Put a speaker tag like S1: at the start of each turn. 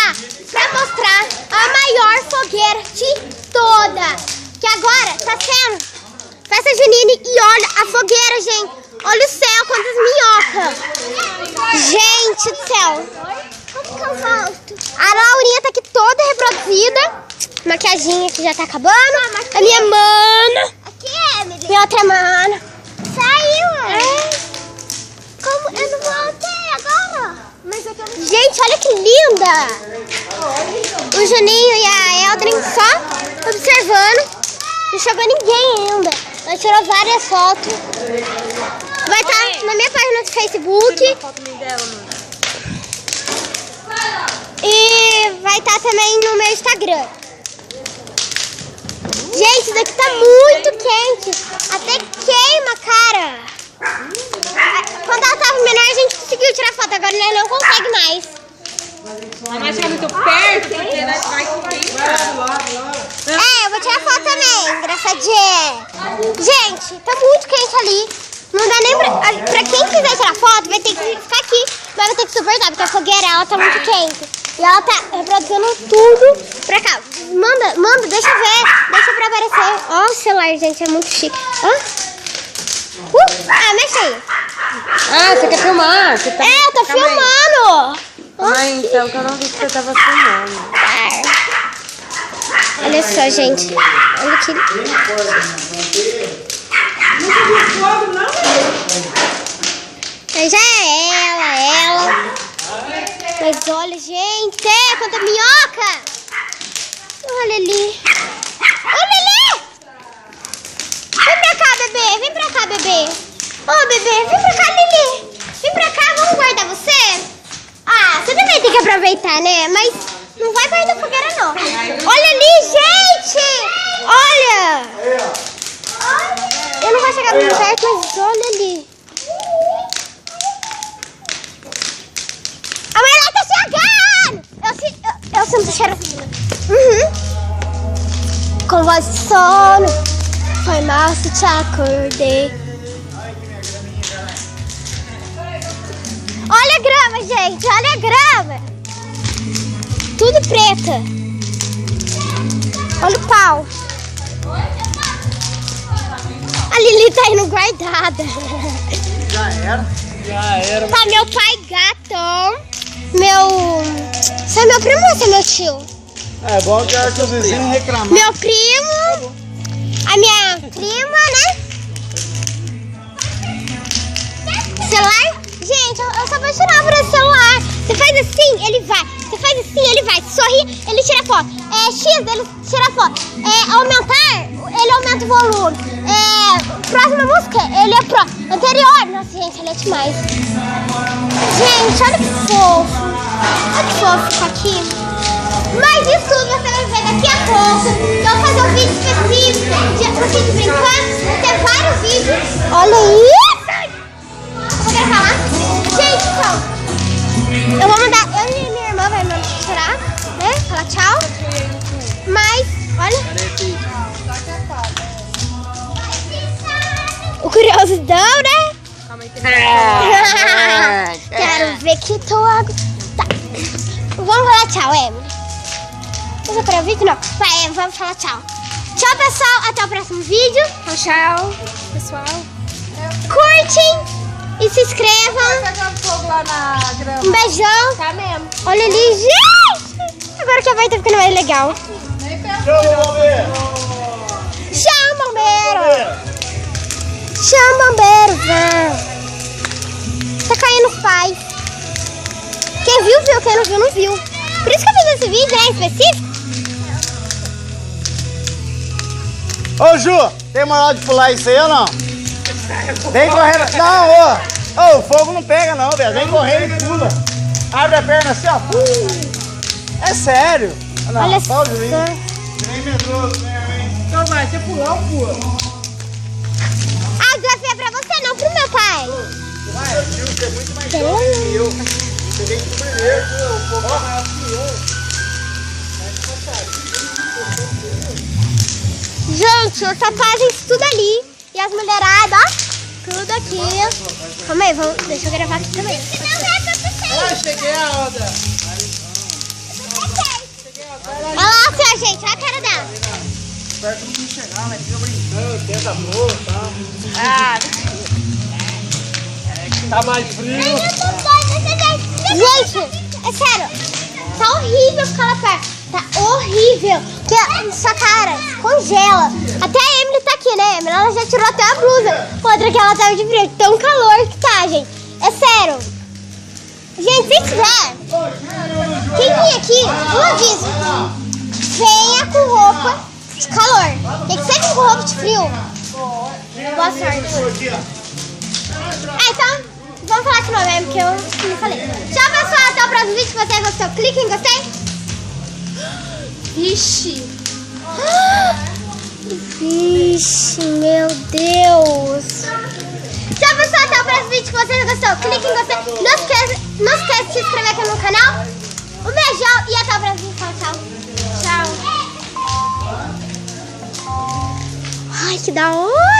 S1: aproveitar pra mostrar a maior fogueira de toda. Que agora tá sendo festa junina e olha a fogueira, gente. Olha o céu, quantas minhocas. Gente do céu. A Laurinha tá aqui toda reproduzida. Maquiaginha que já tá acabando. A minha mana. Aqui, Emily. Minha outra mana. Saiu. Como? Eu não voltei agora. Mas eu quero... Gente, olha que linda. O Juninho e a Eldrin só observando. Não chegou ninguém ainda. Ela tirou várias fotos. Vai estar na minha página do Facebook. E vai estar também no meu Instagram. Gente, isso daqui tá muito quente. Até queima, cara. Quando ela tava menor, a gente conseguiu tirar foto. Agora ela não consegue mais.
S2: Mas vai chegar muito perto, porque vai com
S1: eu vou tirar foto também, engraçadinha. Gente, tá muito quente ali. Não dá nem pra quem quiser tirar foto, vai ter que ficar aqui. Mas vai ter que suportar, porque a fogueira, ela tá muito quente. E ela tá reproduzindo tudo pra cá. Manda, deixa eu ver. Deixa pra aparecer. Ó, o celular, gente, é muito chique. Mexe aí.
S2: Ah, você quer filmar? Você tá...
S1: eu tô filmando.
S2: Então que eu não vi que você tava filmando.
S1: Olha só, gente. Olha que... Já é ela. Mas olha, gente, quanta minhoca. Olha ali. Olha ali. Vem pra cá, bebê. Vem pra cá, bebê. Ô, bebê, vem pra cá, Lili. Vem pra cá, vamos guardar você? Você também tem que aproveitar, né? Mas não vai perto da fogueira, não. Olha ali, gente. Olha. Eu não vou chegar muito perto, mas olha ali. A mulher tá chegando! Eu sinto o cheiro. Com voz de sono, foi mal se te acordei. Olha a grama, gente, olha a grama. Tudo preta. Olha o pau. A Lili tá indo guardada.
S3: Já era.
S1: Tá meu pai gato. Você é meu primo ou você é meu tio?
S3: É bom que os vizinhos reclamam.
S1: Meu primo. A minha prima, né? Celular? Gente, eu sou apaixonada por esse celular. Você faz assim, ele vai. Você faz assim, ele vai. Sorri, ele tira foto. X, ele tira foto. Aumentar, ele aumenta o volume. Próxima música, ele é pro. Anterior, nossa, gente, ele é demais. Gente, olha que fofo. Olha que fofo isso aqui. Mas isso tudo você vai ver daqui a pouco. Eu vou fazer um vídeo específico pro vídeo brincando. Vai ter vários vídeos. Olha isso! Eu vou gravar lá. Gente, então, eu vou mandar. Eu e minha irmã vai me tirar, né? Falar tchau. Mas, olha. O curiosão, né? Quero ver que tô água. Tá. Vamos falar tchau, Emily. Você quer o vídeo? Não. Vai, vamos falar tchau. Tchau, pessoal. Até o próximo vídeo. Tchau, pessoal. Curtem e se inscrevam. Um beijão.
S2: Tá mesmo.
S1: Olha ali, gente. Agora que vai estar ficando mais legal. Chama o bombeiro. Chama o bombeiro, vão. Tá caindo os pais. Quem viu, viu. Quem não viu, não viu. Por isso que eu fiz esse vídeo, né, específico.
S3: Ô, Ju, tem moral de pular isso aí ou não? Vem correndo. Não, ô, o fogo não pega não, velho. Vem correndo e pula. Abre a perna assim, ó. É sério. Não,
S1: olha só.
S3: Vem medroso, hein?
S2: Então vai, você pular, eu pulo.
S1: O desafio é pra você, não pro meu pai.
S3: Vai, tio, você é muito mais jovem que eu. Você vem de primeiro, o fogo é maior que eu.
S1: Gente, os rapazes tudo ali. E as mulheradas, ó. Tudo aqui. Calma aí, deixa eu gravar aqui também.
S3: Ah, cheguei a onda.
S1: Olha lá, assim, ó, gente. Olha a cara dela.
S3: Espero que não chegar, né? Fica brincando, tenta amor, tá?
S2: Ah,
S3: Tá mais frio.
S1: Gente, é sério. Tá horrível ficar lá perto. Tá horrível. Porque sua cara congela. Até a Emily tá aqui, né, Emily? Ela já tirou até a blusa. Outra que ela tava de frio. Tão calor que tá, gente. É sério. Gente, se tiver, quem vir aqui, um aviso. Venha com roupa de calor. Tem que ser com roupa de frio. Boa sorte. Então, vamos falar de novo mesmo, que eu não falei. Tchau, pessoal. Até o próximo vídeo. Se você gostou, clique em gostei.
S2: vixe.
S1: Vixe, meu Deus. Tchau, pessoal. Até o próximo vídeo. Se você gostou, clique em gostei. Não esquece de se inscrever aqui no canal. Um beijão e até o próximo vídeo. Tchau.
S2: Tchau.
S1: Ai, que da hora.